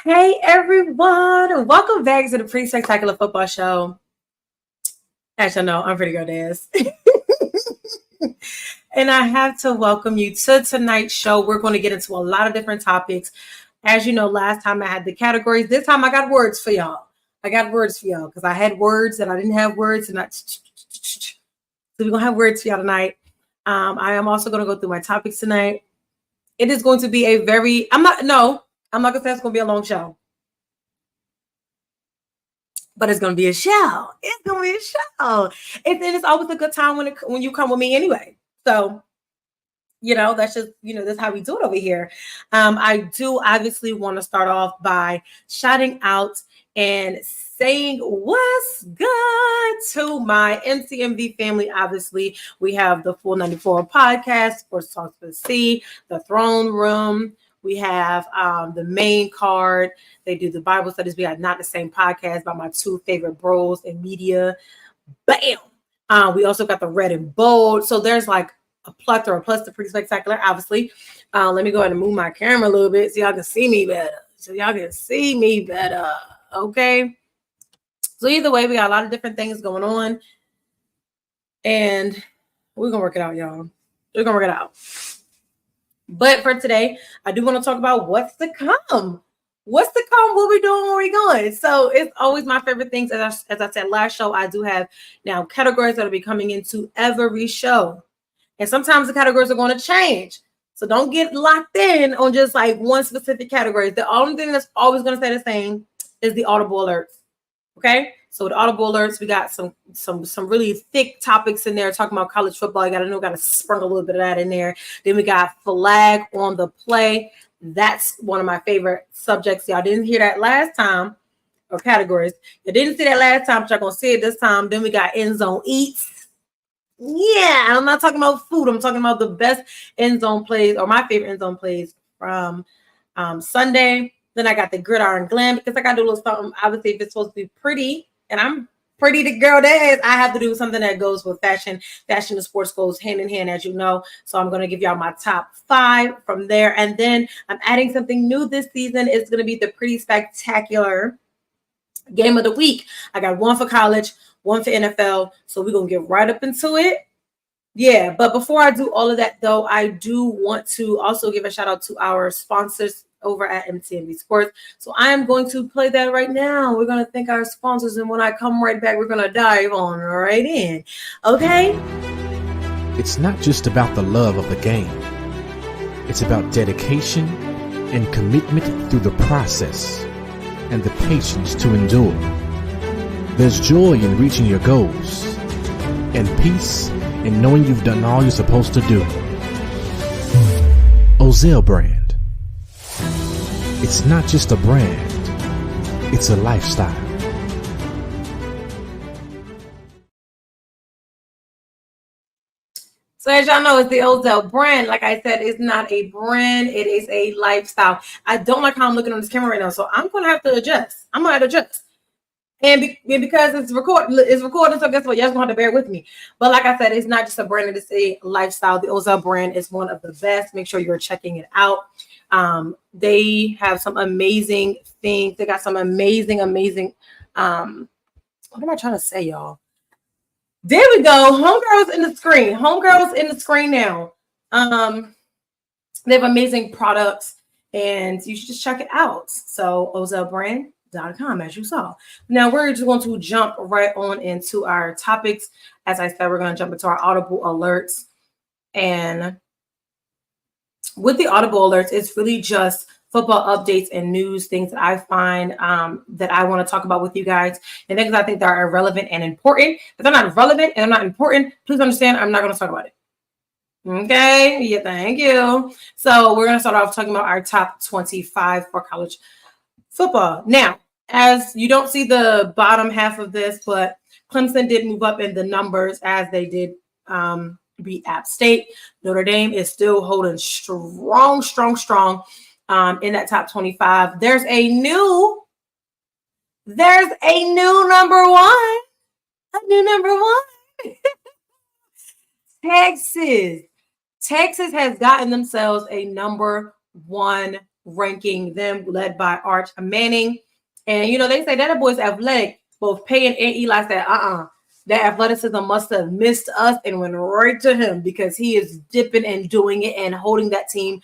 Hey everyone, welcome back to the Pretty Spectacular Football Show. As you know, I'm Pretty Girl Daz. And I have to welcome you to tonight's show. We're going to get into a lot of different topics. As you know, last time I had the categories. This time I got words for y'all. Because I had words and I didn't have words. So we're going to have words for y'all tonight. I am also going to go through my topics tonight. It is going to be a very, I'm not going to say it's going to be a long show. But it's going to be a show. It's always a good time when you come with me anyway. So, that's just, that's how we do it over here. I do obviously want to start off by shouting out and saying what's good to my MCMV family. Obviously, we have the Full 94 podcast, Sports Talks with C, the Throne Room. We have the main card. They do the Bible studies. We got Not the Same podcast by my two favorite bros in media. Bam! We also got the Red and Bold. So there's like a plethora, plus the Pretty Spectacular, obviously. Let me go ahead and move my camera a little bit so y'all can see me better. Okay? So either way, we got a lot of different things going on. And we're going to work it out, y'all. We're going to work it out. But for today, I do want to talk about what's to come. What's to come? What we doing? Where we going? So it's always my favorite things. As I said last show, I do have now categories that will be coming into every show. And sometimes the categories are going to change. So don't get locked in on just like one specific category. The only thing that's always going to stay the same is the audible alerts. Okay? So the audible alerts, we got some really thick topics in there talking about college football. I got to sprinkle a little bit of that in there. Then we got flag on the play. That's one of my favorite subjects. Y'all didn't hear that last time, or categories. You didn't see that last time, but y'all gonna see it this time. Then we got end zone eats. Yeah, I'm not talking about food. I'm talking about the best end zone plays, or my favorite end zone plays from Sunday. Then I got the Gridiron Glam, because I got to do a little something. Obviously, if it's supposed to be pretty, and I'm pretty the girl that is, I have to do something that goes with fashion. Fashion and sports goes hand in hand, as you know. So I'm going to give y'all my top 5 from there. And then I'm adding something new this season. It's going to be the Pretty Spectacular Game of the Week. I got one for college, one for NFL. So we're going to get right up into it. Yeah, but before I do all of that, though, I do want to also give a shout out to our sponsors over at MTNV Sports. So I am going to play that right now. We're going to thank our sponsors, and when I come right back, we're going to dive on right in. Okay? It's not just about the love of the game. It's about dedication and commitment through the process and the patience to endure. There's joy in reaching your goals and peace in knowing you've done all you're supposed to do. Ozell brand. It's not just a brand, it's a lifestyle. So as y'all know, it's the Ozell brand. Like I said, it's not a brand, it is a lifestyle. I don't like how I'm looking on this camera right now, so I'm going to have to adjust. And because it's recording, so guess what? Y'all gonna have to bear with me. But like I said, it's not just a brand, it's a lifestyle. The Ozell brand is one of the best. Make sure you're checking it out. They have some amazing things. They got some amazing. What am I trying to say, y'all? There we go. Homegirls in the screen now. They have amazing products, and you should just check it out. So OzellBrand.com, as you saw. Now we're just going to jump right on into our topics. As I said, we're going to jump into our audible alerts. And with the audible alerts, it's really just football updates and news, things that I find that I want to talk about with you guys, and things I think that are irrelevant and important. If they're not relevant and they're not important, please understand I'm not going to talk about it. Okay? Yeah, thank you. So we're going to start off talking about our top 25 for college football. Now, as you don't see the bottom half of this, but Clemson did move up in the numbers as they did beat App State. Notre Dame is still holding strong in that top 25. There's a new number one. A new number one. Texas has gotten themselves a number one ranking them, led by Arch Manning. And, you know, they say that boy's athletic. Both Peyton and Eli said, that athleticism must have missed us and went right to him because he is dipping and doing it and holding that team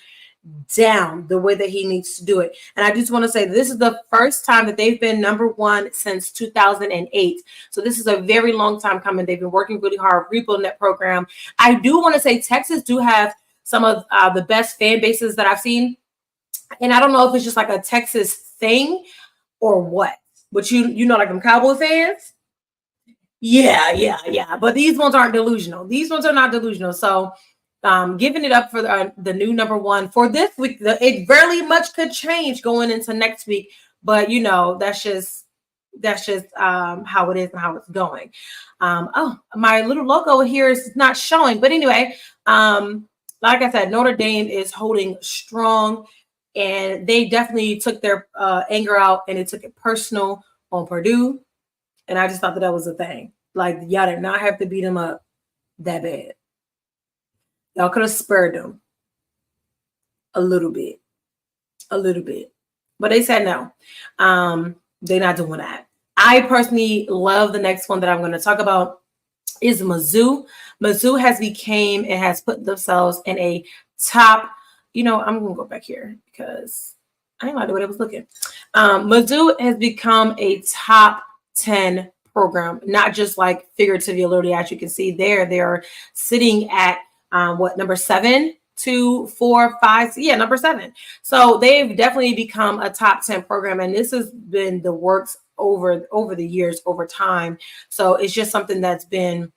down the way that he needs to do it. And I just want to say this is the first time that they've been number one since 2008. So this is a very long time coming. They've been working really hard, rebuilding that program. I do want to say Texas do have some of the best fan bases that I've seen. And I don't know if it's just like a Texas thing or what, but you know, like them Cowboy fans. Yeah. But these ones aren't delusional. These ones are not delusional. So giving it up for the new number one for this week. It very much could change going into next week, but you know, that's just how it is and how it's going. Oh, my little logo here is not showing, but anyway, like I said, Notre Dame is holding strong, and they definitely took their anger out and they took it personal on Purdue. And I just thought that was a thing. Like, y'all did not have to beat them up that bad. Y'all could have spurred them a little bit. But they said no. They're not doing that. I personally love the next one that I'm going to talk about is Mizzou. Mizzou has put themselves in a top, you know, I'm going to go back here because I didn't like the way I was looking. Mizzou has become a top 10 program, not just like figuratively, literally, as you can see there. They're sitting at number 7, 2, 4, 5. Yeah, number 7. So they've definitely become a top 10 program, and this has been the works over the years, over time. So it's just something that's been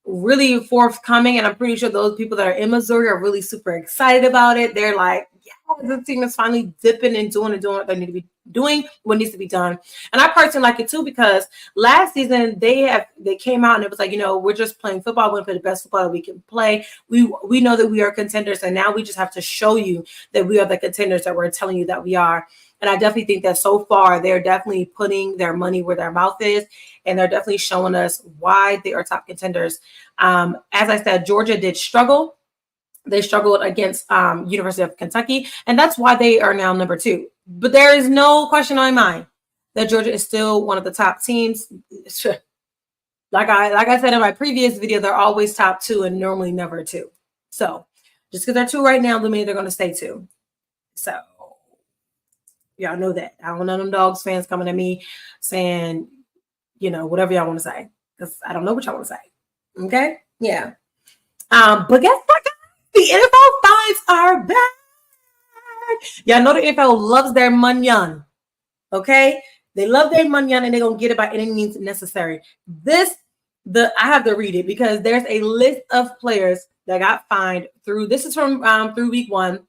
really forthcoming, and I'm pretty sure those people that are in Missouri are really super excited about it. They're like, yeah, this team is finally dipping and doing what they need to be doing, what needs to be done. And I personally like it too, because last season they came out and it was like, you know, we're just playing football. We're going to play the best football that we can play. We know that we are contenders, and now we just have to show you that we are the contenders that we're telling you that we are. And I definitely think that so far they're definitely putting their money where their mouth is, and they're definitely showing us why they are top contenders. As I said, Georgia did struggle. They struggled against University of Kentucky, and that's why they are now number 2. But there is no question on my mind that Georgia is still one of the top teams. Like I said in my previous video, they're always top 2 and normally never 2. So just because they're 2 right now, doesn't mean they're going to stay 2. So y'all know that. I don't know them Dogs fans coming at me saying, you know, whatever y'all want to say, because I don't know what y'all want to say. Okay? Yeah. But guess what? The NFL fines are back. Y'all know the NFL loves their money. Okay? They love their money, and they're going to get it by any means necessary. I have to read it because there's a list of players that got fined through. This is from through week 1.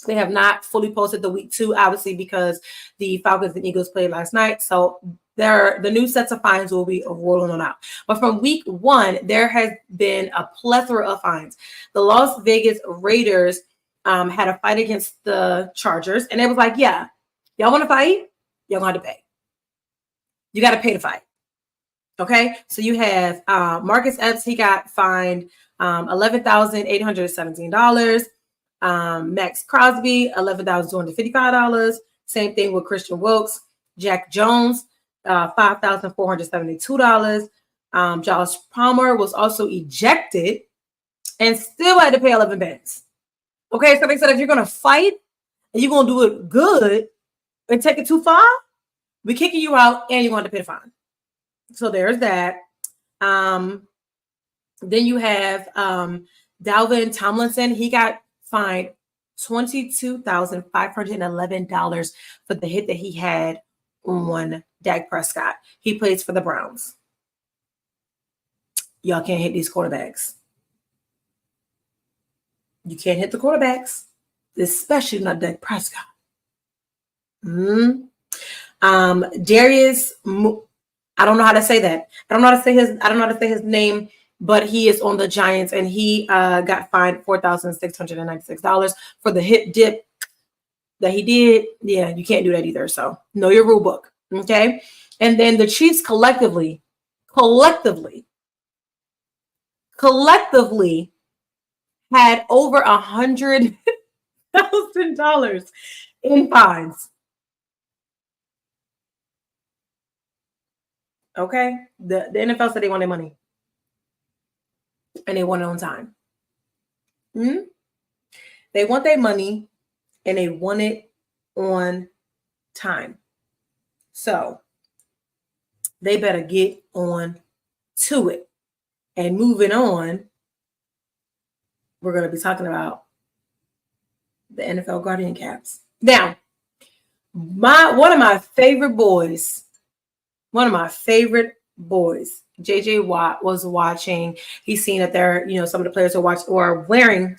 They have not fully posted the week 2, obviously, because the Falcons and Eagles played last night. So the new sets of fines will be rolling on out. But from week 1, there has been a plethora of fines. The Las Vegas Raiders had a fight against the Chargers, and it was like, yeah, y'all want to fight? Y'all going to have to pay. You got to pay to fight. Okay? So you have Marcus Epps. He got fined $11,817. Max Crosby, $11,255. Same thing with Christian Wilkes. Jack Jones, $5,472. Josh Palmer was also ejected and still had to pay 11 bands. Okay, so they said if you're going to fight and you're going to do it good and take it too far, we're kicking you out and you're going to pay the fine. So there's that. Then you have Dalvin Tomlinson. He got fined $22,511 for the hit that he had on Dak Prescott. He plays for the Browns. Y'all can't hit these quarterbacks. You can't hit the quarterbacks, especially not Dak Prescott. Darius, I don't know how to say that. I don't know how to say his name, but he is on the Giants, and he got fined $4,696 for the hip dip that he did. Yeah, you can't do that either. So know your rule book. Okay. And then the Chiefs collectively had over $100,000 in fines. Okay? The NFL said they wanted money. And they want it on time. They want their money and they want it on time. So they better get on to it. And moving on, we're going to be talking about the NFL Guardian Caps. Now, one of my favorite boys, JJ Watt, was watching. He's seen that there, some of the players are wearing,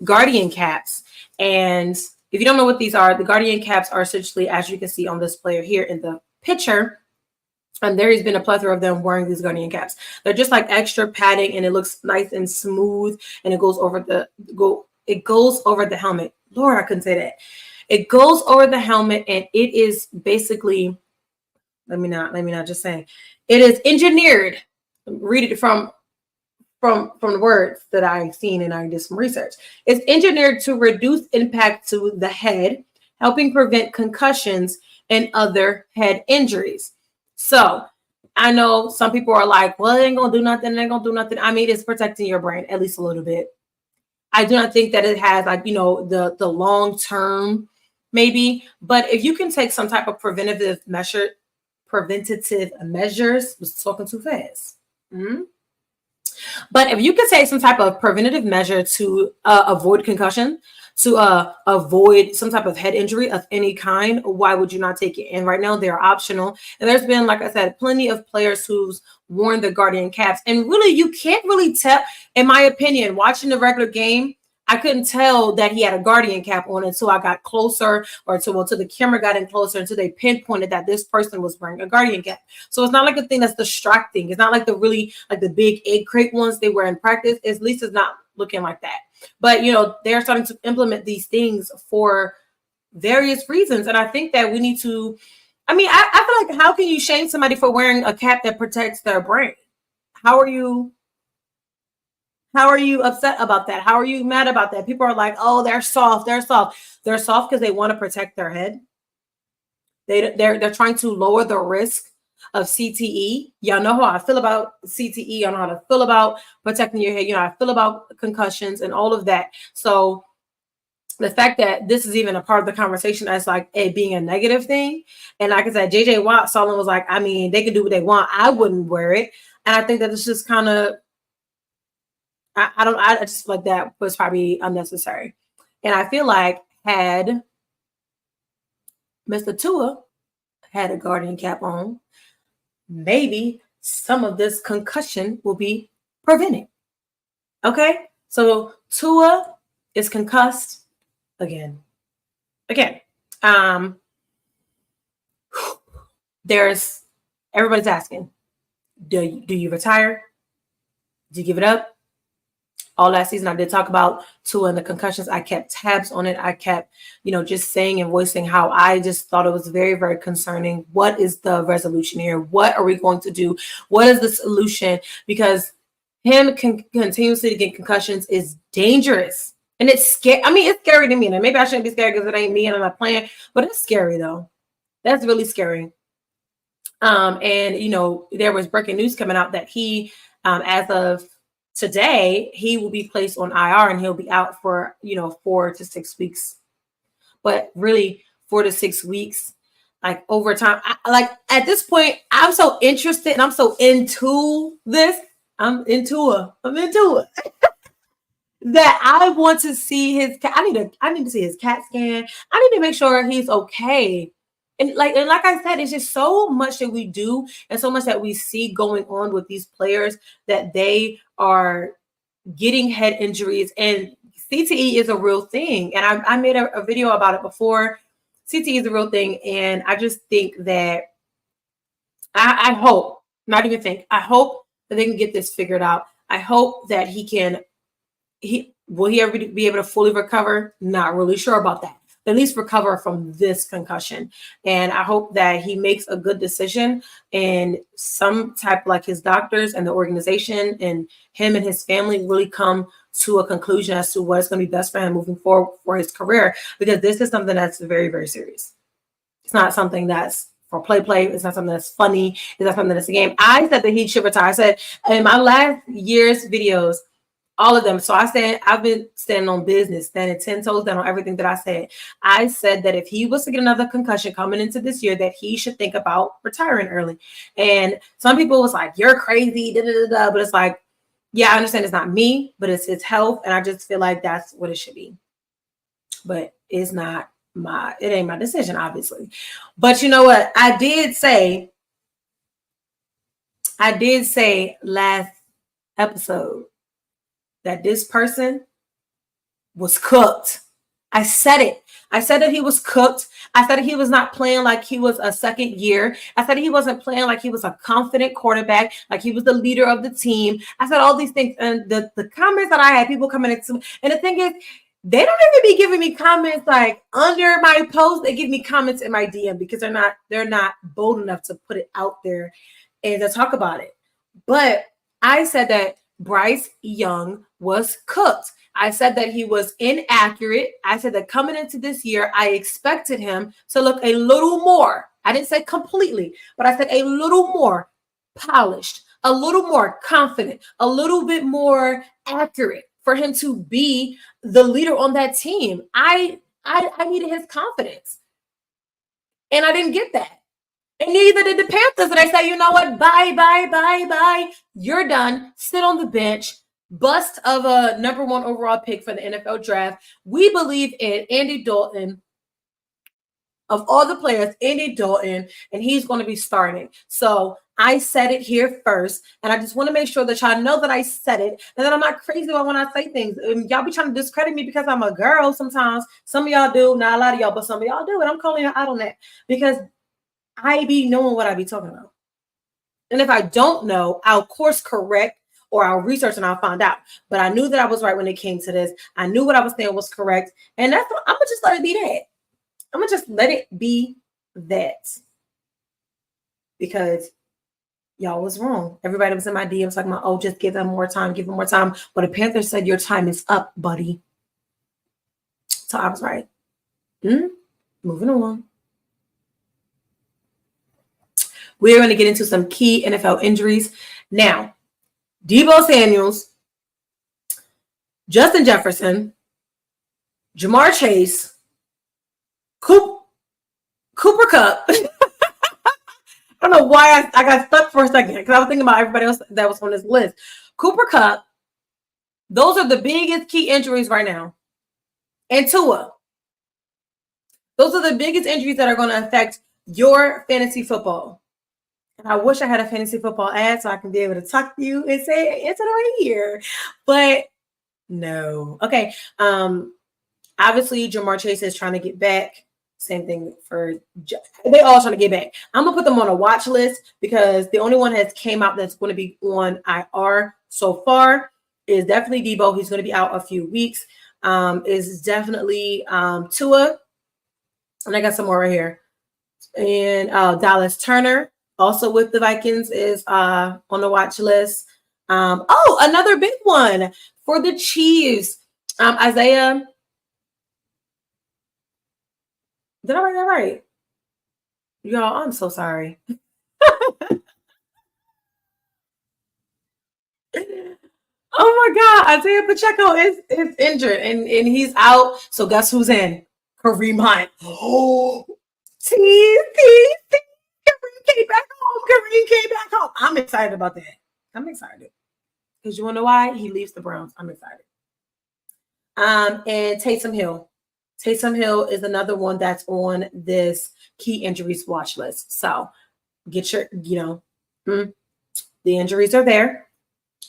Guardian caps. And if you don't know what these are, the Guardian caps are essentially, as you can see on this player here in the picture, and there has been a plethora of them wearing these Guardian caps. They're just like extra padding, and it looks nice and smooth, and it goes over the helmet. Lord, I couldn't say that. It goes over the helmet, and it is basically, let me not just say, it is engineered. Read it from the words that I've seen, and I did some research. It's engineered to reduce impact to the head, helping prevent concussions and other head injuries. So I know some people are like, well, it ain't gonna do nothing. I mean, it's protecting your brain at least a little bit. I do not think that it has the long term maybe, but if you can take some type of preventative measures, was talking too fast. But if you could take some type of preventative measure to avoid concussion, to avoid some type of head injury of any kind, why would you not take it? And right now they're optional. And there's been, like I said, plenty of players who's worn the Guardian caps. And really, you can't really tell, in my opinion, watching the regular game, I couldn't tell that he had a Guardian cap on until I got closer, or until the camera got in closer, until they pinpointed that this person was wearing a Guardian cap. So it's not like a thing that's distracting. It's not like the big egg crate ones they wear in practice. At least it's not looking like that. But, they're starting to implement these things for various reasons. And I think that we need to, I feel like, how can you shame somebody for wearing a cap that protects their brain? How are you upset about that? How are you mad about that? People are like, oh, they're soft. They're soft because they want to protect their head. They're trying to lower the risk of CTE. Y'all know how I feel about CTE. Y'all know how to feel about protecting your head. I feel about concussions and all of that. So the fact that this is even a part of the conversation as like it being a negative thing. And like I said, JJ Watt, Solomon was like, they can do what they want. I wouldn't wear it. And I think that it's just kind of, I just feel like that was probably unnecessary. And I feel like had Mr. Tua had a Guardian cap on, maybe some of this concussion will be prevented. Okay? So Tua is concussed again. Everybody's asking, do you retire? Do you give it up? All last season, I did talk about Tua and the concussions. I kept tabs on it. I kept, just saying and voicing how I just thought it was very, very concerning. What is the resolution here? What are we going to do? What is the solution? Because him continuously getting concussions is dangerous. And it's scary. It's scary to me. And maybe I shouldn't be scared because it ain't me and I'm not playing. But it's scary, though. That's really scary. And, there was breaking news coming out that he, as of today, he will be placed on IR and he'll be out for, 4 to 6 weeks. But really 4 to 6 weeks, like over time. At this point, I'm so interested and I'm so into this. I'm into it. That I want to see his cat. I need to see his CAT scan. I need to make sure he's okay. And like I said, it's just so much that we do and so much that we see going on with these players that they are getting head injuries, and CTE is a real thing. And I made a video about it before. CTE is a real thing. And I just think that I hope that they can get this figured out. I hope that will he ever be able to fully recover? Not really sure about that. At least recover from this concussion. And I hope that he makes a good decision, and some type, like his doctors and the organization and him and his family really come to a conclusion as to what is going to be best for him moving forward for his career, because this is something that's very, very serious. It's not something that's for play. It's not something that's funny. It's not something that's a game. I said that he should retire. I said in my last year's videos, all of them. So I said, I've been standing on business, standing 10 toes down on everything that I said. I said that if he was to get another concussion coming into this year, that he should think about retiring early. And some people was like, you're crazy, but it's like, yeah, I understand it's not me, but it's his health. And I just feel like that's what it should be. But it's not it ain't my decision, obviously. But you know what? I did say last episode that this person was cooked. I said it. I said that he was cooked. I said that he was not playing like he was a second year. I said he wasn't playing like he was a confident quarterback, like he was the leader of the team. I said all these things. And the comments that I had, people coming into, and the thing is, they don't even be giving me comments like under my post. They give me comments in my DM because they're not bold enough to put it out there and to talk about it. But I said that Bryce Young was cooked. I said that he was inaccurate. I said that coming into this year, I expected him to look a little more. I didn't say completely, but I said a little more polished, a little more confident, a little bit more accurate for him to be the leader on that team. I needed his confidence. And I didn't get that. And neither did the Panthers. And I say, you know what? Bye. You're done. Sit on the bench. Bust of a number 1 overall pick for the NFL draft. We believe in Andy Dalton. Of all the players, Andy Dalton, and he's going to be starting. So I said it here first, and I just want to make sure that y'all know that I said it, and that I'm not crazy about when I say things. Y'all be trying to discredit me because I'm a girl sometimes. Some of y'all do, not a lot of y'all, but some of y'all do, and I'm calling y'all out on that because I be knowing what I be talking about. And if I don't know, I'll course correct or I'll research and I'll find out. But I knew that I was right when it came to this. I knew what I was saying was correct, and that's what, I'm gonna just let it be that. I'm going to just let it be that, because y'all was wrong. Everybody was in my DMs talking about, oh, just give them more time, give them more time. But the Panthers said your time is up, buddy. So I was right. Moving on. We're going to get into some key NFL injuries. Now, Debo Samuels, Justin Jefferson, Jamar Chase, Cooper Kupp. I don't know why I got stuck for a second because I was thinking about everybody else that was on this list. Cooper Kupp, those are the biggest key injuries right now. And Tua. Those are the biggest injuries that are going to affect your fantasy football. And I wish I had a fantasy football ad so I can be able to talk to you and say it's right here. But no. Okay. Obviously, Jamar Chase is trying to get back. Same thing for they all trying to get back. I'm gonna put them on a watch list because the only one that came out that's going to be on IR so far is definitely Debo. He's going to be out a few weeks. Is definitely Tua, and I got some more right here. And Dallas Turner, also with the Vikings, is on the watch list. Oh, another big one for the Chiefs. Isaiah. Did I write that right? Y'all, I'm so sorry. Oh my God, Isaiah Pacheco is injured and he's out. So guess who's in? Kareem Hunt. Oh, Kareem came back home. I'm excited about that. I'm excited. Because you want to know why? He leaves the Browns. I'm excited. And Taysom Hill. Taysom Hill is another one that's on this key injuries watch list. So get your, the injuries are there.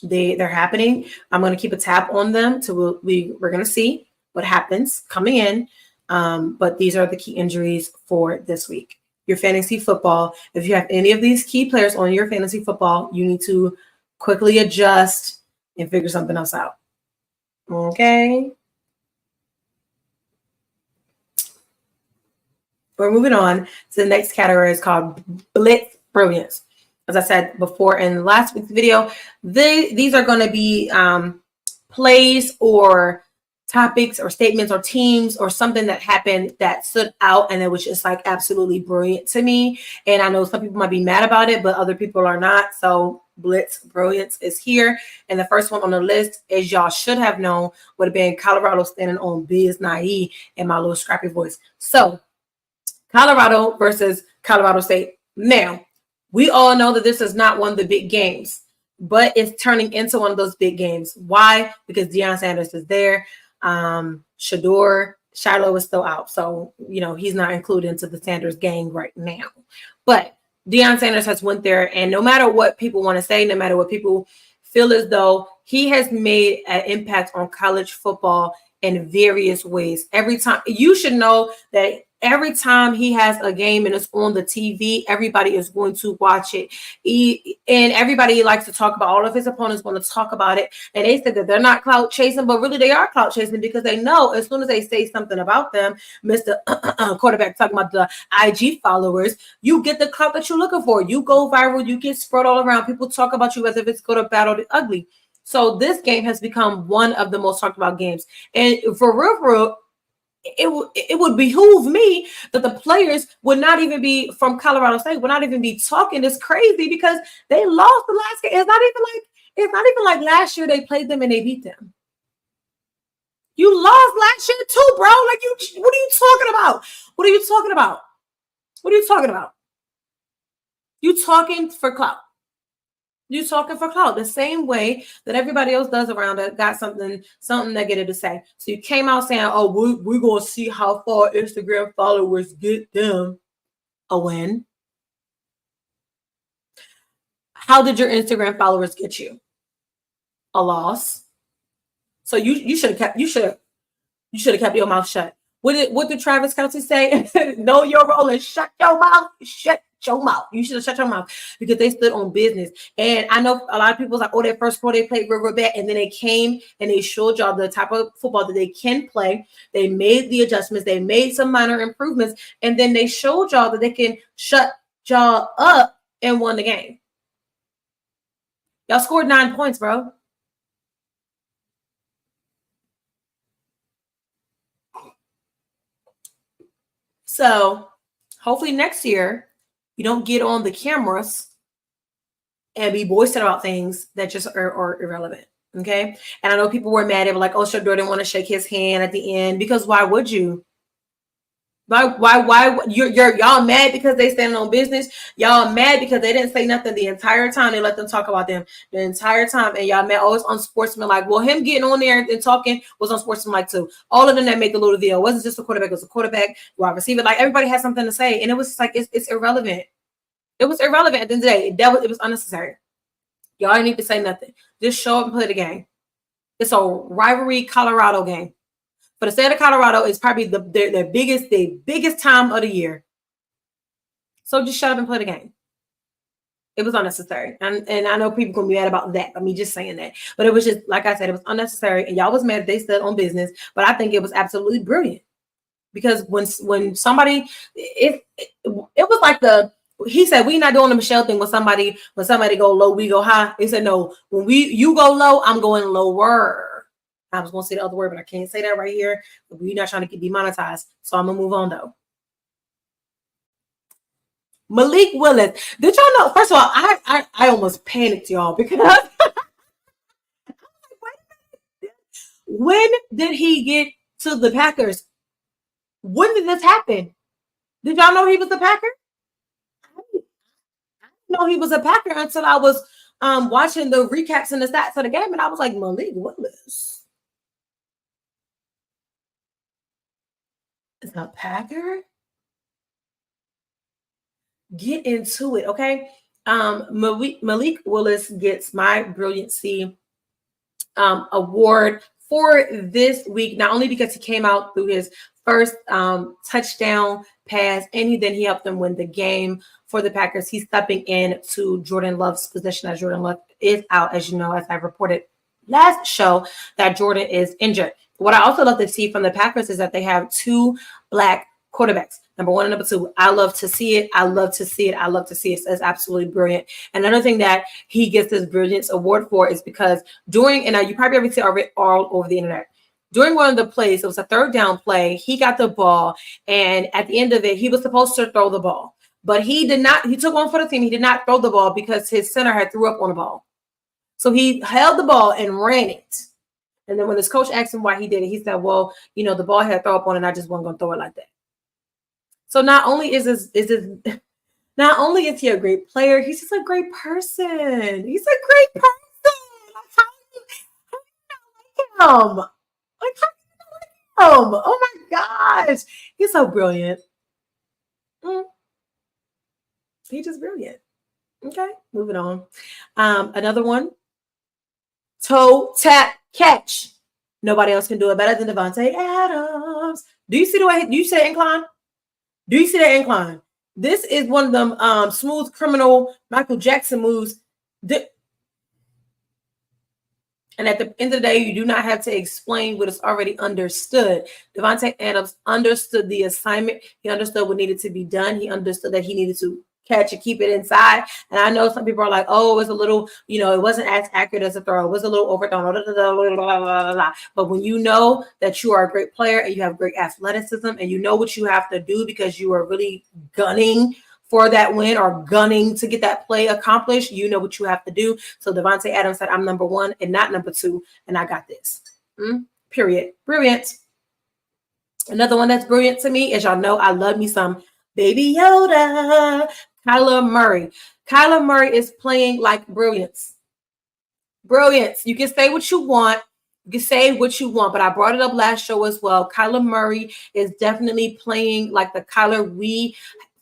They're happening. I'm going to keep a tab on them. So we're going to see what happens coming in. But these are the key injuries for this week. Your fantasy football. If you have any of these key players on your fantasy football, you need to quickly adjust and figure something else out. Okay. We're moving on to the next category. It's called brilliance. As I said before in last week's video, these are going to be plays or topics or statements or teams or something that happened that stood out and it was just like absolutely brilliant to me. And I know some people might be mad about it, but other people are not. So Blitz Brilliance is here. And the first one on the list, as y'all should have known, would have been Colorado standing on Biz Naive in my little scrappy voice. So Colorado versus Colorado State. Now, we all know that this is not one of the big games, but it's turning into one of those big games. Why? Because Deion Sanders is there. Shiloh is still out. So, he's not included into the Sanders gang right now. But Deion Sanders has went there, and no matter what people want to say, no matter what people feel as though, he has made an impact on college football in various ways. Every time, you should know that every time he has a game and it's on the TV, everybody is going to watch it. And everybody likes to talk about, all of his opponents want to talk about it. And they said that they're not clout chasing, but really they are clout chasing because they know as soon as they say something about them, Mr. Quarterback talking about the IG followers, you get the clout that you're looking for. You go viral, you get spread all around. People talk about you as if it's good or bad or the ugly. So this game has become one of the most talked about games. And for real, it would behoove me that the players would not even be from Colorado State, would not even be talking this crazy because they lost the last game. It's not even like last year they played them and they beat them. You lost last year too, bro. Like what are you talking about? What are you talking about? What are you talking about? You talking for clout. You talking for clout the same way that everybody else does around it. Got something negative to say. So you came out saying, "Oh, we're gonna see how far Instagram followers get them a win." How did your Instagram followers get you? A loss. So you should have kept your mouth shut. What did Travis Kelce say? Know your role and shut your mouth. Shut your mouth. You should have shut your mouth because they stood on business. And I know a lot of people like, oh, that first quarter they played real bad, and then they came and they showed y'all the type of football that they can play. They made the adjustments. They made some minor improvements, and then they showed y'all that they can shut y'all up and won the game. Y'all scored 9 points, bro. So hopefully next year you don't get on the cameras and be boisterous about things that just are irrelevant. Okay. And I know people were mad. They were like, oh, Shador didn't want to shake his hand at the end because why would you? Why y'all mad because they standing on business? Y'all mad because they didn't say nothing the entire time. They let them talk about them the entire time. And y'all mad always unsportsmanlike. Well, him getting on there and talking was unsportsmanlike too. All of them that made the little video. It wasn't just a quarterback, it was a quarterback, wide receiver. Like everybody had something to say. And it was like it's irrelevant. It was irrelevant at the end of the day. It was unnecessary. Y'all didn't need to say nothing. Just show up and play the game. It's a rivalry Colorado game. For the state of Colorado, it's probably the biggest time of the year. So just shut up and play the game. It was unnecessary. And I know people going to be mad about that. I mean, just saying that. But it was just, like I said, it was unnecessary. And y'all was mad they stood on business. But I think it was absolutely brilliant. Because when somebody, it was like he said, we not doing the Michelle thing when somebody go low, we go high. He said, no, when you go low, I'm going lower. I was going to say the other word, but I can't say that right here. But we're not trying to get demonetized. So I'm going to move on, though. Malik Willis. Did y'all know? First of all, I almost panicked, y'all, because when did he get to the Packers? When did this happen? Did y'all know he was a Packer? I didn't know he was a Packer until I was watching the recaps and the stats of the game, and I was like, Malik Willis. Is a Packer? Get into it, okay? Malik Willis gets my brilliancy award for this week, not only because he came out through his first touchdown pass, and then he helped them win the game for the Packers. He's stepping in to Jordan Love's position as Jordan Love is out, as you know, as I reported last show, that Jordan is injured. What I also love to see from the Packers is that they have 2 black quarterbacks. Number one and number two. I love to see it. I love to see it. I love to see it. It's absolutely brilliant. And another thing that he gets this Brilliance Award for is because during, and you probably ever see it all over the internet, during one of the plays, it was a third down play. He got the ball, and at the end of it, he was supposed to throw the ball. But he did not. He took one for the team. He did not throw the ball because his center had threw up on the ball. So he held the ball and ran it. And then when his coach asked him why he did it, he said, well, the ball had throw up on it, and I just wasn't going to throw it like that. So not only is not only is he a great player, he's just a great person. He's a great person. How do you not like him? Like, how do you not like him? Oh my gosh. He's so brilliant. He's just brilliant. Okay, moving on. Another one. Toe tap catch. Nobody else can do it better than Davante Adams. Do you see the way? Do you see the incline? Do you see that incline? This is one of them smooth criminal Michael Jackson moves. And at the end of the day, you do not have to explain what is already understood. Davante Adams understood the assignment. He understood what needed to be done. He understood that he needed to catch and keep it inside. And I know some people are like, oh, it was a little, it wasn't as accurate as a throw. It was a little overthrown. But when you know that you are a great player and you have great athleticism and you know what you have to do because you are really gunning for that win or gunning to get that play accomplished, you know what you have to do. So Davante Adams said, I'm number one and not number two, and I got this. Period. Brilliant. Another one that's brilliant to me, as y'all know, I love me some Baby Yoda. Kyler Murray. Kyler Murray is playing like brilliance. Brilliance. You can say what you want. You can say what you want, but I brought it up last show as well. Kyler Murray is definitely playing like the Kyler we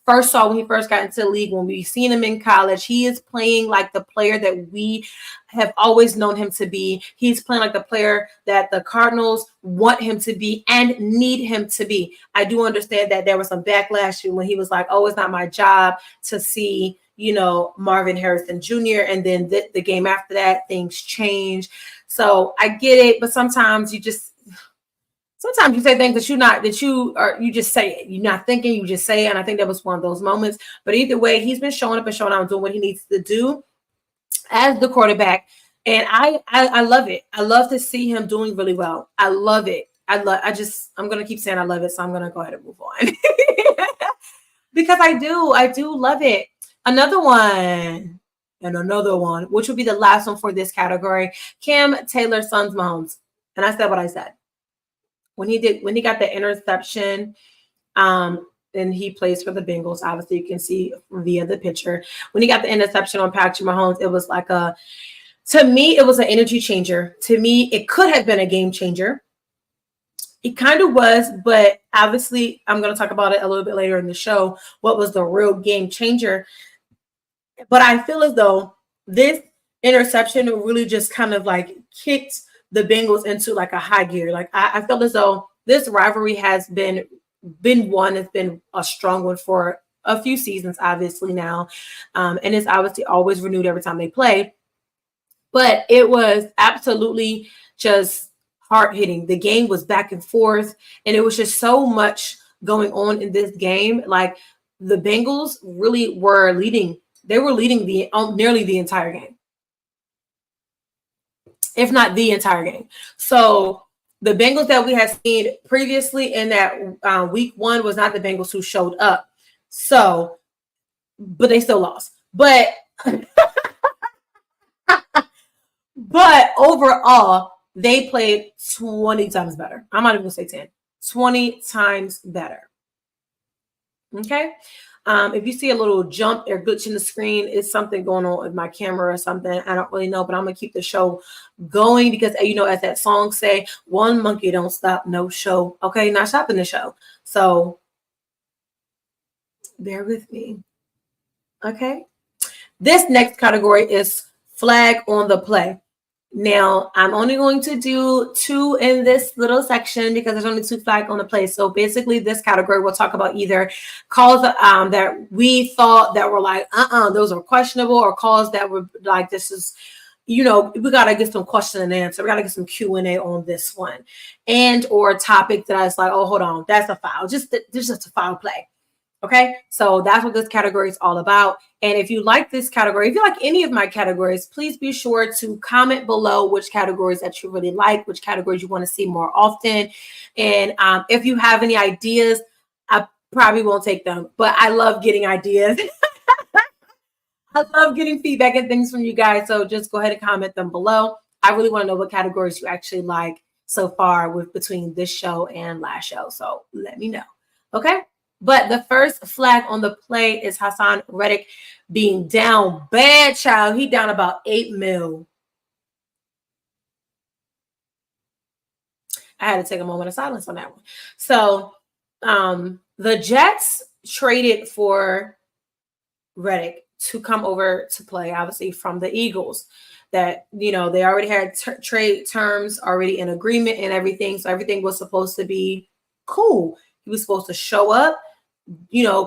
first saw when he first got into the league, when we've seen him in college. He is playing like the player that we have always known him to be. He's playing like the player that the Cardinals want him to be and need him to be. I do understand that there was some backlash when he was like, oh, it's not my job to see, Marvin Harrison Jr. And then the game after that, things change. So I get it, but sometimes you say things that you just say it. You're not thinking, you just say it. And I think that was one of those moments. But either way, he's been showing up and showing out and doing what he needs to do as the quarterback. And I love it. I love to see him doing really well. I love it. I'm going to keep saying I love it. So I'm going to go ahead and move on. Because I do love it. Another one, which would be the last one for this category. Cam Taylor, Sons Mahomes. And I said what I said. When he got the interception, and he plays for the Bengals, obviously you can see via the picture. When he got the interception on Patrick Mahomes, it was like to me, it was an energy changer. To me, it could have been a game changer. It kind of was, but obviously I'm going to talk about it a little bit later in the show. What was the real game changer? But I feel as though this interception really just kind of like kicked the Bengals into like a high gear. Like I feel as though this rivalry has been one. It's been a strong one for a few seasons, obviously now. And it's obviously always renewed every time they play. But it was absolutely just hard hitting. The game was back and forth, and it was just so much going on in this game. Like the Bengals really were leading. They were leading nearly the entire game, if not the entire game. So the Bengals that we had seen previously in that week one was not the Bengals who showed up. So, but they still lost. But but overall, they played 20 times better. I'm not even going to say 10. 20 times better. Okay? If you see a little jump or glitch in the screen, it's something going on with my camera or something. I don't really know, but I'm going to keep the show going because, as that song say, one monkey don't stop, no show. Okay? Not stopping the show. So bear with me. Okay? This next category is flag on the play. Now, I'm only going to do 2 in this little section because there's only 2 flags on the play. So basically, this category will talk about either calls that we thought that were like, those are questionable, or calls that were like, this is, we got to get some question and answer. We got to get some Q&A on this one. And or a topic that I was like, oh, hold on, that's a foul. Just a foul play. Okay, so that's what this category is all about. And if you like this category, if you like any of my categories, please be sure to comment below which categories that you really like, which categories you want to see more often. And if you have any ideas, I probably won't take them, but I love getting ideas. I love getting feedback and things from you guys. So just go ahead and comment them below. I really want to know what categories you actually like so far with between this show and last show. So let me know. Okay. But the first flag on the play is Hassan Reddick being down bad, child. He down about 8 mil. I had to take a moment of silence on that one. So the Jets traded for Reddick to come over to play, obviously, from the Eagles. That, they already had trade terms already in agreement and everything. So everything was supposed to be cool. He was supposed to show up,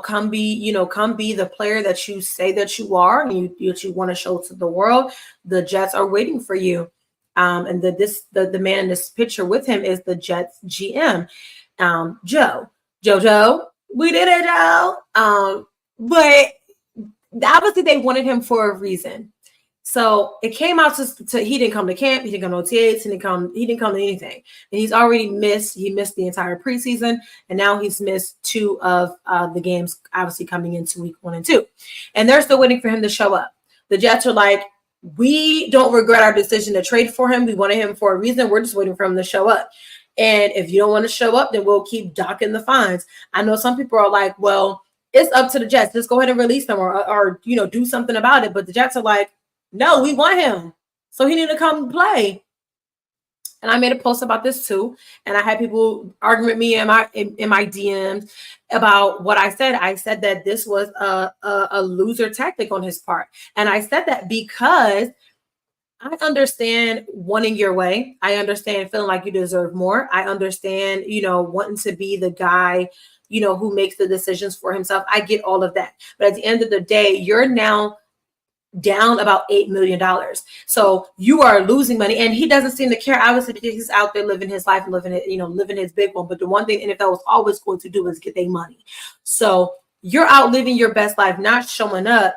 come be the player that you say that you are and you want to show to the world. The Jets are waiting for you. And the man in this picture with him is the Jets GM, Joe. We did it, Joe. But obviously they wanted him for a reason. So it came out to he didn't come to camp, he didn't come to OTAs, he didn't come to anything. And he's already missed the entire preseason, and now he's missed 2 of the games, obviously coming into week 1 and 2. And they're still waiting for him to show up. The Jets are like, we don't regret our decision to trade for him. We wanted him for a reason. We're just waiting for him to show up. And if you don't want to show up, then we'll keep docking the fines. I know some people are like, well, it's up to the Jets. Just go ahead and release them or do something about it. But the Jets are like, no, we want him. So he need to come play. And I made a post about this too. And I had people arguing with me in my DMs about what I said. I said that this was a loser tactic on his part. And I said that because I understand wanting your way. I understand feeling like you deserve more. I understand, wanting to be the guy, who makes the decisions for himself. I get all of that. But at the end of the day, you're now down about $8 million. So you are losing money, and he doesn't seem to care, obviously, because he's out there living his life and living his big one. But the one thing NFL was always going to do is get their money. So you're out living your best life, not showing up,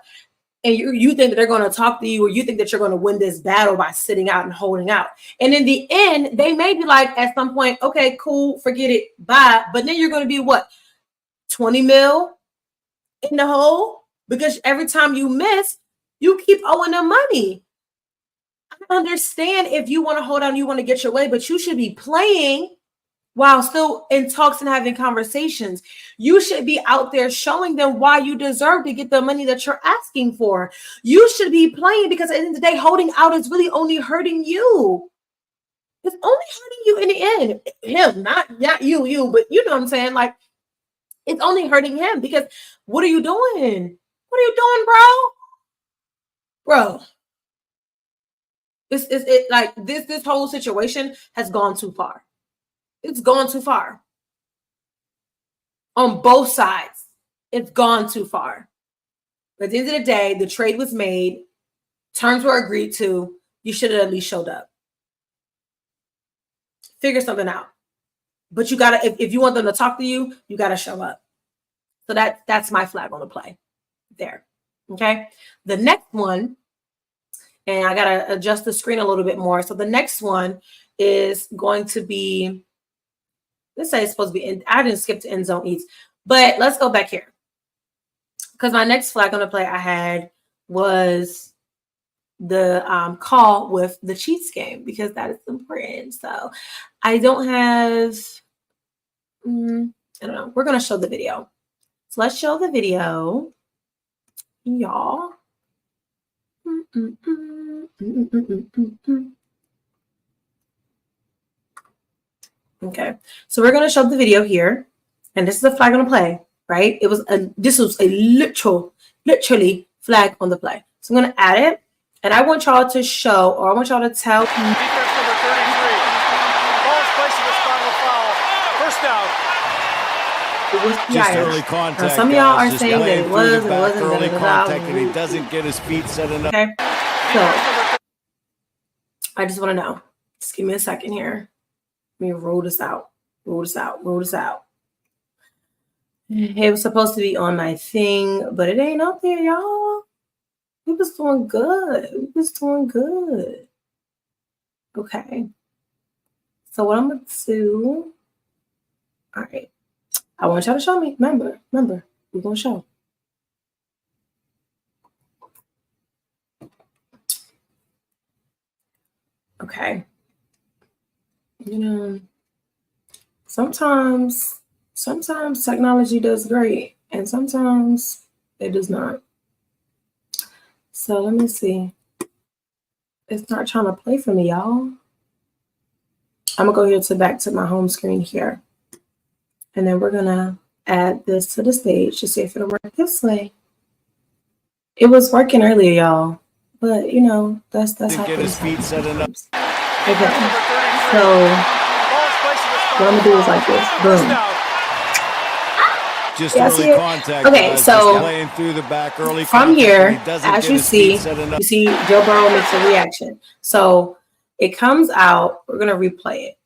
and you think that they're going to talk to you, or you think that you're going to win this battle by sitting out and holding out. And in the end, they may be like, at some point, okay, cool, forget it, bye. But then you're going to be what, 20 mil in the hole? Because every time you miss, you keep owing them money. I understand if you want to hold on, you want to get your way, but you should be playing while still in talks and having conversations. You should be out there showing them why you deserve to get the money that you're asking for. You should be playing, because at the end of the day, holding out is really only hurting you. It's only hurting you in the end. Him, not you, but you know what I'm saying? Like, it's only hurting him, because what are you doing? What are you doing, bro? This whole situation has gone too far. It's gone too far. On both sides, it's gone too far. But at the end of the day, the trade was made. Terms were agreed to. You should have at least showed up. Figure something out. But you gotta, if you want them to talk to you, you gotta show up. So that's my flag on the play there. Okay. The next one, and I gotta adjust the screen a little bit more. So the next one is going to be, let's say it's supposed to be I didn't skip to end zone eats, but let's go back here, because my next flag on the play I had was the call with the Chiefs game, because that is important. So I don't have, I don't know. We're gonna show the video. So let's show the video, y'all. Okay, so we're gonna show the video here, and this is a flag on the play, right? This was a literally flag on the play. So I'm gonna add it, and I want y'all to show, or I want y'all to tell. Defense number 33. Ball's placing his final foul. First down. It was just early contact. Now, some of y'all are saying that it was, it wasn't. Early contact, and he doesn't get his feet set enough. Okay, so I just want to know. Just give me a second here. Let me roll this out. It was supposed to be on my thing, but it ain't up there, y'all. We was doing good. Okay. So what I'm going to do, all right. I want y'all to show me. Remember, we're going to show. Okay. Sometimes technology does great and sometimes it does not. So let me see. It's not trying to play for me, y'all. I'm gonna go here back to my home screen here. And then we're gonna add this to the stage to see if it'll work this way. It was working earlier, y'all. But that's how Get his feet set enough. Okay. So what I'm gonna do is like this. Boom. Just early contact. Okay, so playing through the back early from here, as you see Joe Burrow makes a reaction. So it comes out. We're gonna replay it.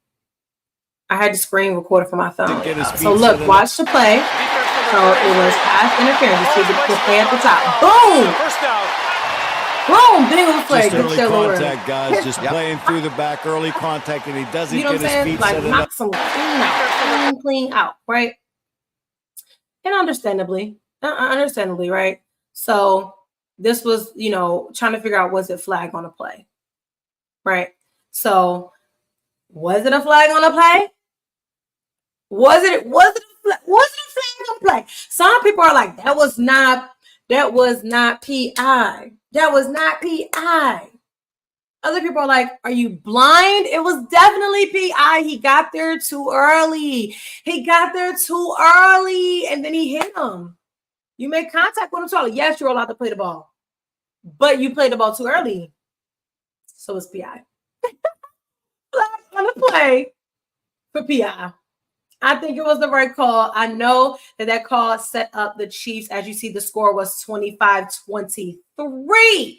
I had the screen recorded for my phone. So look, watch the play. So it was pass interference. You see the play at the top. Boom! Boom! Bengals play. Just early contact, guys. Just playing through the back, early contact, and he doesn't get his feet set enough. Knock some clean out, right? And understandably, right? So this was, trying to figure out, was it flag on a play, right? So was it a flag on a play? Was it a flag on a play? Some people are like, that was not PI. That was not PI. Other people are like, are you blind? It was definitely PI. He got there too early. And then he hit him. You made contact with him too early. Yes, you're allowed to play the ball. But you played the ball too early. So it's PI. Flag on the play for PI. I think it was the right call. I know that call set up the Chiefs. As you see, the score was 25-23.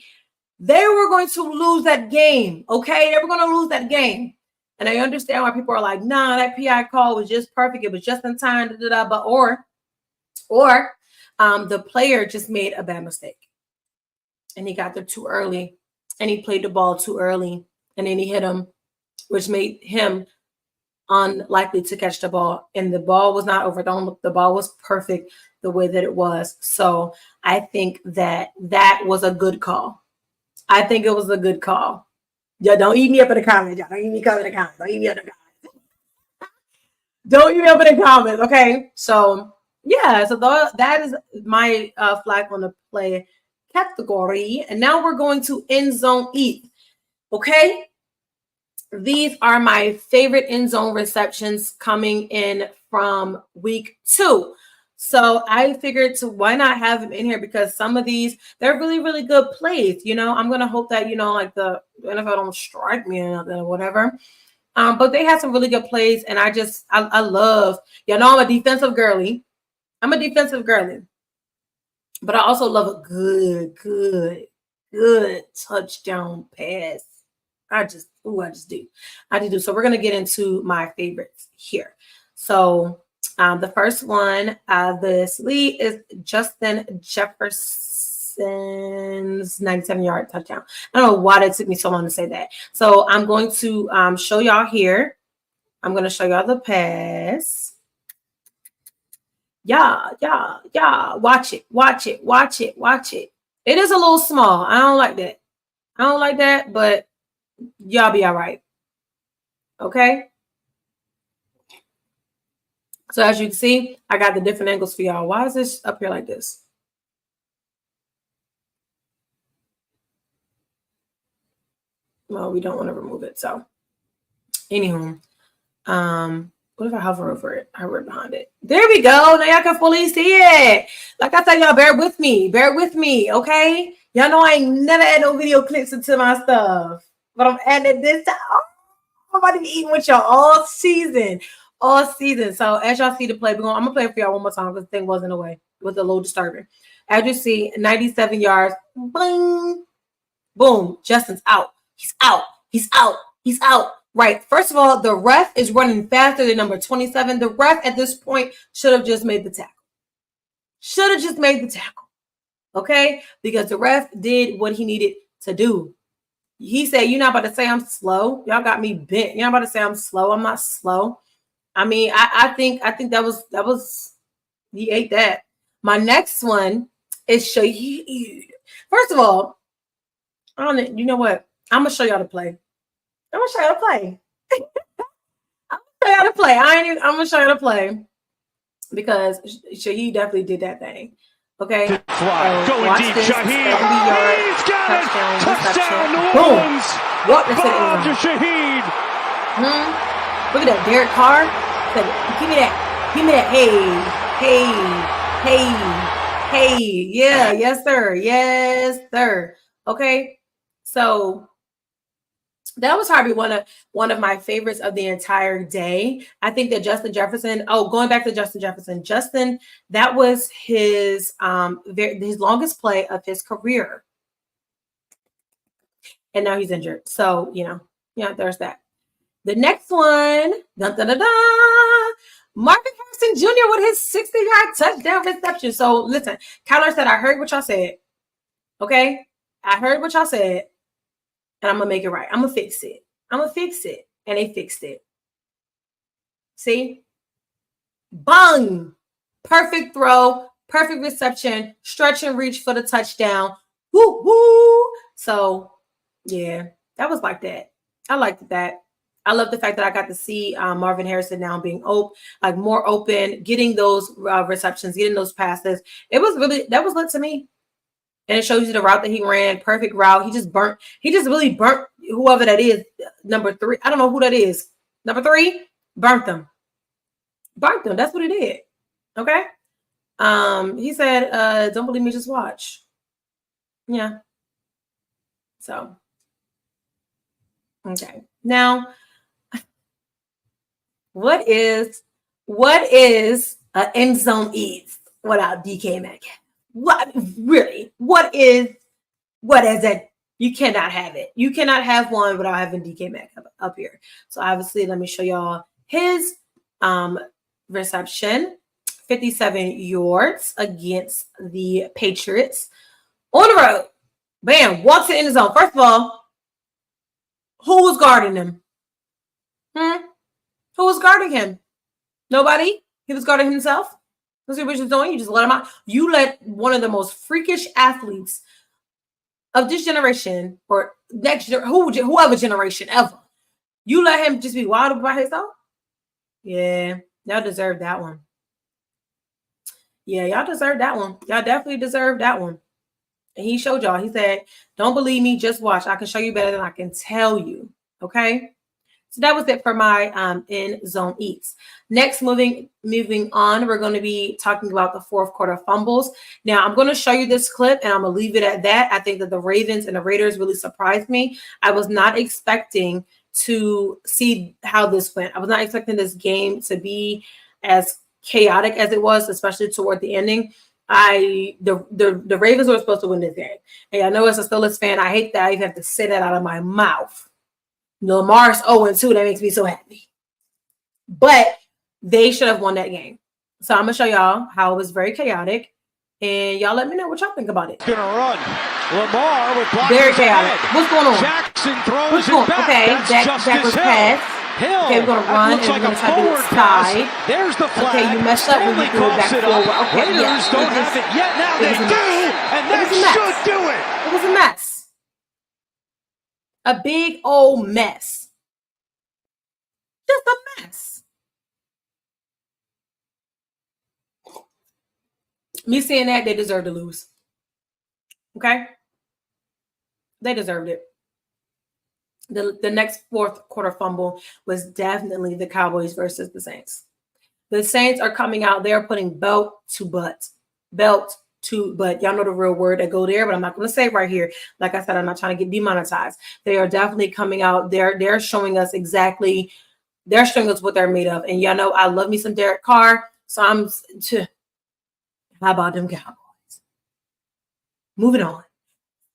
They were going to lose that game, okay? They were going to lose that game. And I understand why people are like, nah, that PI call was just perfect. It was just in time, but the player just made a bad mistake. And he got there too early. And he played the ball too early. And then he hit him, which made him unlikely to catch the ball. And the ball was not overthrown. The ball was perfect the way that it was. So I think that was a good call. I think it was a good call. Yeah, don't eat me up in the comments. Y'all. Don't eat me up in the comments. Okay? So, yeah. So that is my flag on the play category. And now we're going to end zone ETH. Okay? These are my favorite end zone receptions coming in from week 2. So I figured why not have them in here, because some of these, they're really, really good plays. I'm going to hope that, like the NFL don't strike me or nothing or whatever. But they have some really good plays. And I love, I'm a defensive girly. But I also love a good touchdown pass. I just do. So we're going to get into my favorites here. So the first one, this lead is Justin Jefferson's 97-yard touchdown. I don't know why it took me so long to say that. So I'm going to show y'all here. I'm going to show y'all the pass. Yeah. Watch it. It is a little small. I don't like that, but y'all be all right. Okay. So as you can see, I got the different angles for y'all. Why is this up here like this? Well, we don't want to remove it. So anywho, what if I hover over it? Hover behind it. There we go. Now y'all can fully see it. Like I said, y'all bear with me. Okay. Y'all know I ain't never add no video clips into my stuff, but I'm adding this time. I'm about to be eating with y'all all season. So as y'all see the play, I'm gonna play it for y'all one more time because the thing wasn't away. It was a little disturbing. As you see, 97 yards. Boom. Boom. Justin's out. He's out. Right. First of all, the ref is running faster than number 27. The ref at this point should have just made the tackle. Should have just made the tackle. Okay? Because the ref did what he needed to do. He said, "You're not about to say I'm slow. Y'all got me bent. You're not about to say I'm slow. I'm not slow." I mean, I think that was he ate that. My next one is Shaheed. First of all, you know what? I'm gonna show y'all to play. I'm gonna show y'all to play. I'm gonna show y'all to play because Shaheed definitely did that thing. Okay. Going deep, Shaheed. He's got it. Touchdown, New Orleans. What bomb to Shaheed. Look at that, Derek Carr. Give me that. Give me that. Hey. Yeah, yes, sir. Okay. So that was probably one of my favorites of the entire day. I think that Justin Jefferson. Oh, going back to Justin Jefferson, that was his longest play of his career, and now he's injured. So there's that. The next one, Marvin Harrison Jr. with his 60-yard touchdown reception. So listen, Kyler said, "I heard what y'all said." Okay, I heard what y'all said. And I'm going to make it right. I'm going to fix it. And they fixed it. See? Bang! Perfect throw. Perfect reception. Stretch and reach for the touchdown. Woo, woo. So, yeah. That was like that. I liked that. I love the fact that I got to see Marvin Harrison now being more open, getting those receptions, getting those passes. That was lit to me. And it shows you the route that he ran. Perfect route. He just really burnt whoever that is. Number 3. I don't know who that is. Number 3, burnt them. That's what he did. Okay. He said, "Don't believe me, just watch." Yeah. So, okay. Now, what is an end zone eats without DK Metcalf? What really? What is it? You cannot have it. You cannot have one without having DK Metcalf up here. So obviously, let me show y'all his reception. 57 yards against the Patriots on the road. Bam, walks it in the zone. First of all, who was guarding him? Who was guarding him? Nobody. He was guarding himself. Let's see what you're doing. You just let him out. You let one of the most freakish athletes of this generation or next whoever generation ever. You let him just be wild by himself? Yeah, y'all deserve that one. Yeah, y'all deserve that one. Y'all definitely deserve that one. And he showed y'all. He said, "Don't believe me, just watch. I can show you better than I can tell you." Okay? So that was it for my in zone eats. Next, moving on, we're going to be talking about the fourth quarter fumbles. Now, I'm going to show you this clip, and I'm going to leave it at that. I think that the Ravens and the Raiders really surprised me. I was not expecting to see how this went. I was not expecting this game to be as chaotic as it was, especially toward the ending. The Ravens were supposed to win this game. And I know as a Steelers fan, I hate that I even have to say that out of my mouth. Lamar's 0-2. That makes me so happy. But they should have won that game. So I'm going to show y'all how it was very chaotic. And y'all let me know what y'all think about it. Gonna run. Lamar with blockers very chaotic. Ahead. What's going on? Jackson throws it back. Okay, That's Dak was passed. Okay, we're going to run and we're going to try to do it side. There's the flag. Okay, you messed up when you threw it back forward. Okay, Raiders don't have it yet. Now they do. And that should do it. It was a mess. A big old mess. Just a mess. Me saying that, they deserve to lose. Okay? They deserved it. The next fourth quarter fumble was definitely the Cowboys versus the Saints. The Saints are coming out. They're putting belt to butt. Belt to butt. Y'all know the real word that go there, but I'm not going to say it right here. Like I said, I'm not trying to get demonetized. They are definitely coming out. They're showing us exactly. They're showing us what they're made of. And y'all know I love me some Derek Carr. So how about them Cowboys? Moving on.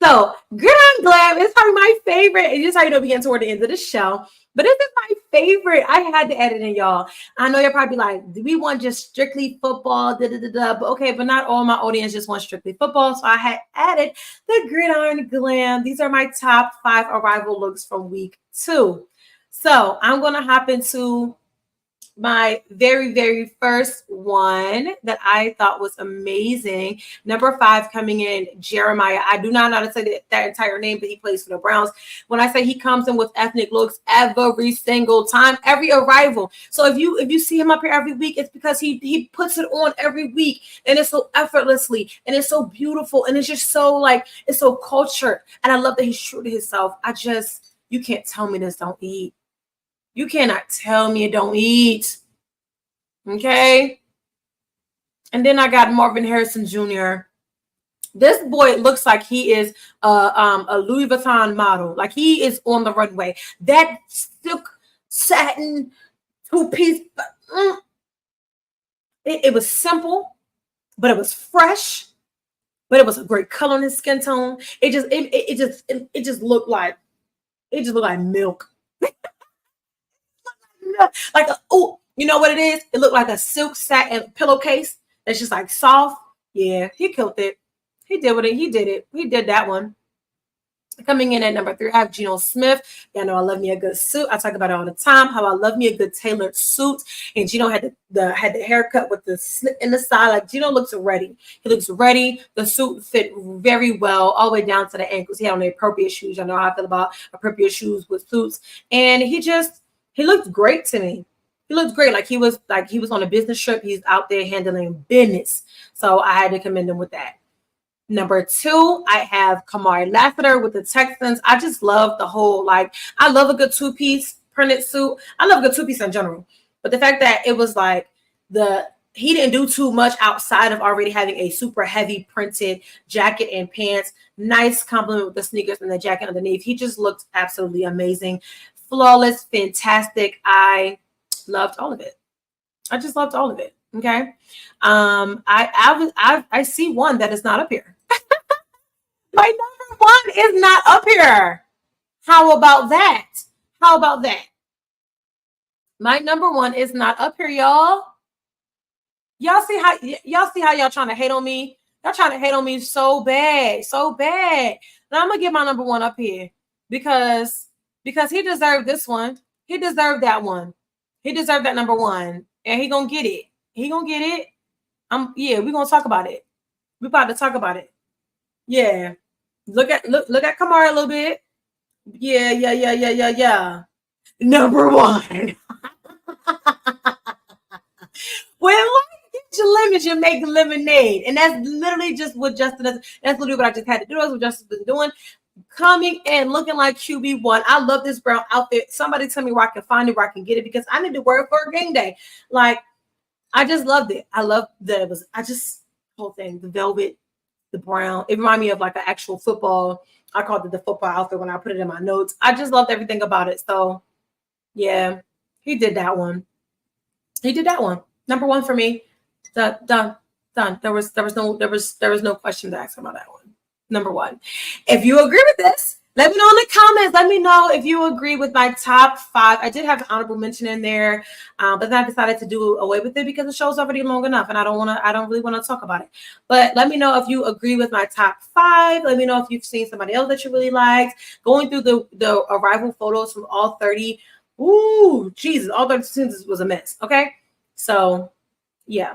So Gridiron Glam is probably my favorite. And just how you know we getting toward the end of the show. But this is my favorite. I had to add it in, y'all. I know you're probably like, do we want just strictly football? But okay, but not all my audience just want strictly football. So I had added the Gridiron Glam. These are my top 5 arrival looks from week 2. So I'm going to hop into my very, very first one that I thought was amazing. Number 5 coming in, Jeremiah. I do not know how to say that entire name, but he plays for the Browns. When I say he comes in with ethnic looks every single time, every arrival. So if you see him up here every week, it's because he puts it on every week, and it's so effortlessly, and it's so beautiful, and it's just so like, it's so cultured. And I love that he's true to himself. You can't tell me this don't eat. You cannot tell me it don't eat. Okay. And then I got Marvin Harrison Jr. This boy looks like he is a Louis Vuitton model. Like he is on the runway. That silk satin 2-piece. It was simple, but it was fresh. But it was a great color in his skin tone. It just looked like milk. Like you know what it is? It looked like a silk satin pillowcase that's just like soft. Yeah, he killed it. He did what he did it. He did that one. Coming in at number 3, I have Geno Smith. Y'all know I love me a good suit. I talk about it all the time. How I love me a good tailored suit. And Geno had the haircut with the slip in the side. Like Geno looks ready. He looks ready. The suit fit very well, all the way down to the ankles. He had on the appropriate shoes. Y'all know how I feel about appropriate shoes with suits. And he looked great to me. He looked great. Like he was on a business trip. He's out there handling business. So I had to commend him with that. Number 2, I have Kamari Lassiter with the Texans. I just love the whole, I love a good 2-piece printed suit. I love a good 2-piece in general. But the fact that it was like he didn't do too much outside of already having a super heavy printed jacket and pants. Nice compliment with the sneakers and the jacket underneath. He just looked absolutely amazing. Flawless, fantastic. I loved all of it. I just loved all of it. Okay. I see one that is not up here. My number 1 is not up here. How about that? My number 1 is not up here, y'all. Y'all see how y'all trying to hate on me? Y'all trying to hate on me so bad. Now I'm gonna get my number 1 up here because he deserved this one. He deserved that one. He deserved that number 1, and he gonna get it. We're gonna talk about it. We're about to talk about it. Yeah. Look at Kamara a little bit. Yeah. Number 1. When life gives you lemons, you make lemonade. And that's literally just what Justin does. That's literally what I just had to do. That's what Justin's been doing. Coming and looking like QB1. I love this brown outfit. Somebody tell me where I can find it, where I can get it, because I need to wear it for a game day. Like, I just loved it. I loved that it was, whole thing, the velvet, the brown. It reminded me of like an actual football. I called it the football outfit when I put it in my notes. I just loved everything about it. So, yeah, he did that one. Number 1 for me. Done. There was no question to ask about that one. Number 1. If you agree with this, let me know in the comments. Let me know if you agree with my top 5. I did have an honorable mention in there, but then I decided to do away with it because the show's already long enough, and I don't really want to talk about it. But let me know if you agree with my top 5. Let me know if you've seen somebody else that you really liked. Going through the arrival photos from all 30. Ooh, Jesus, all 30 students was a mess. Okay, so yeah.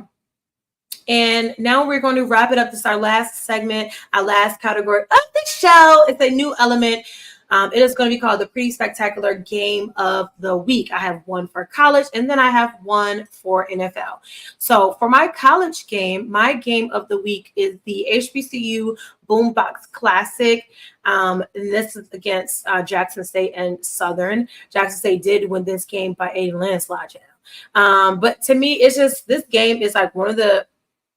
And now we're going to wrap it up. This is our last segment, our last category of the show. It's a new element. It is going to be called the Pretty Spectacular Game of the Week. I have one for college, and then I have one for NFL. So for my college game, my game of the week is the HBCU Boombox Classic. And this is against Jackson State and Southern. Jackson State did win this game by a landslide. But to me, it's just, this game is like one of the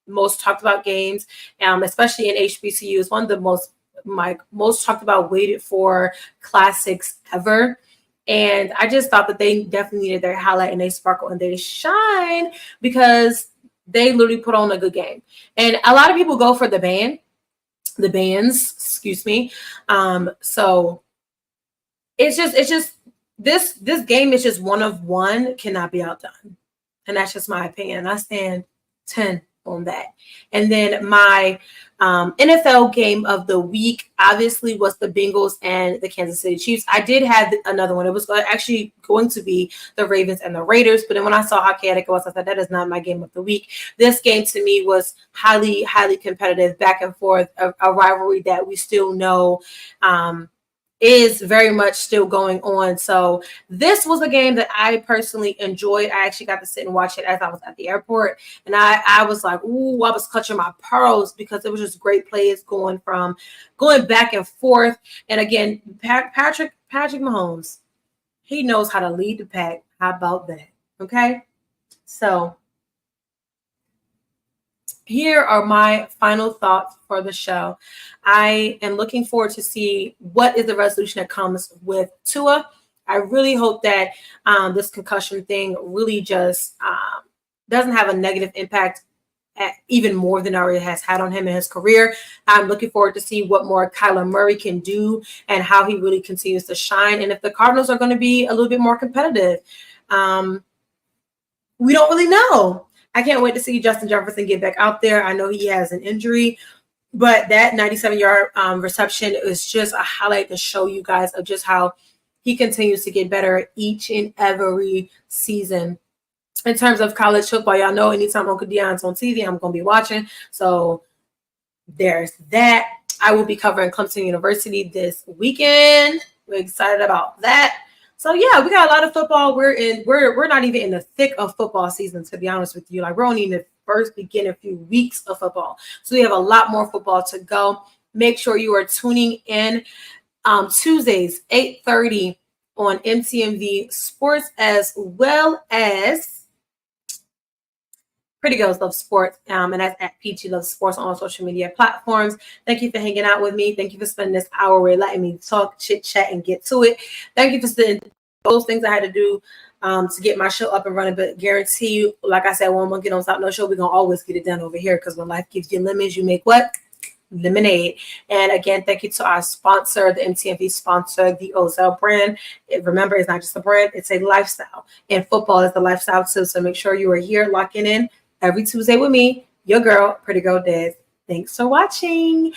most talked about games, especially in HBCU. It's one of the most talked about, waited for classics ever. And I just thought that they definitely needed their highlight, and they sparkle and they shine because they literally put on a good game. And a lot of people go for the bands. Excuse me. So it's just this game is just one of one, cannot be outdone. And that's just my opinion. I stand 10 on that. And then my NFL game of the week obviously was the Bengals and the Kansas City Chiefs. I did have another one. It was actually going to be the Ravens and the Raiders, but then when I saw how chaotic it was, I thought that is not my game of the week. This game to me was highly, highly competitive, back and forth, a rivalry that we still know is very much still going on. So this was a game that I personally enjoyed. I actually got to sit and watch it as I was at the airport. And I was like, ooh, I was clutching my pearls because it was just great plays going back and forth. And again, Patrick Mahomes, he knows how to lead the pack. How about that? Okay. So here are my final thoughts for the show. I am looking forward to see what is the resolution that comes with Tua. I really hope that this concussion thing really just doesn't have a negative impact even more than it already has had on him in his career. I'm looking forward to see what more Kyler Murray can do and how he really continues to shine. And if the Cardinals are going to be a little bit more competitive, we don't really know. I can't wait to see Justin Jefferson get back out there. I know he has an injury, but that 97-yard reception is just a highlight to show you guys of just how he continues to get better each and every season. In terms of college football, y'all know anytime Uncle Deion's on TV, I'm going to be watching. So there's that. I will be covering Clemson University this weekend. We're excited about that. So yeah, we got a lot of football. We're not even in the thick of football season, to be honest with you. Like, we're only in the first beginning few weeks of football. So we have a lot more football to go. Make sure you are tuning in Tuesdays, 8:30 on MTMV Sports, as well as Pretty Girls Love Sports, and that's at PG Love Sports on all social media platforms. Thank you for hanging out with me. Thank you for spending this hour with letting me talk, chit chat, and get to it. Thank you for spending those things I had to do to get my show up and running. But guarantee you, like I said, when we get on Stop No Show, we're gonna always get it done over here, because when life gives you lemons, you make what? Lemonade. And again, thank you to our sponsor, the MTMV sponsor, the Ozell brand. Remember, it's not just a brand, it's a lifestyle. And football is the lifestyle too. So make sure you are here locking in every Tuesday with me, your girl, Pretty Girl Des. Thanks for watching.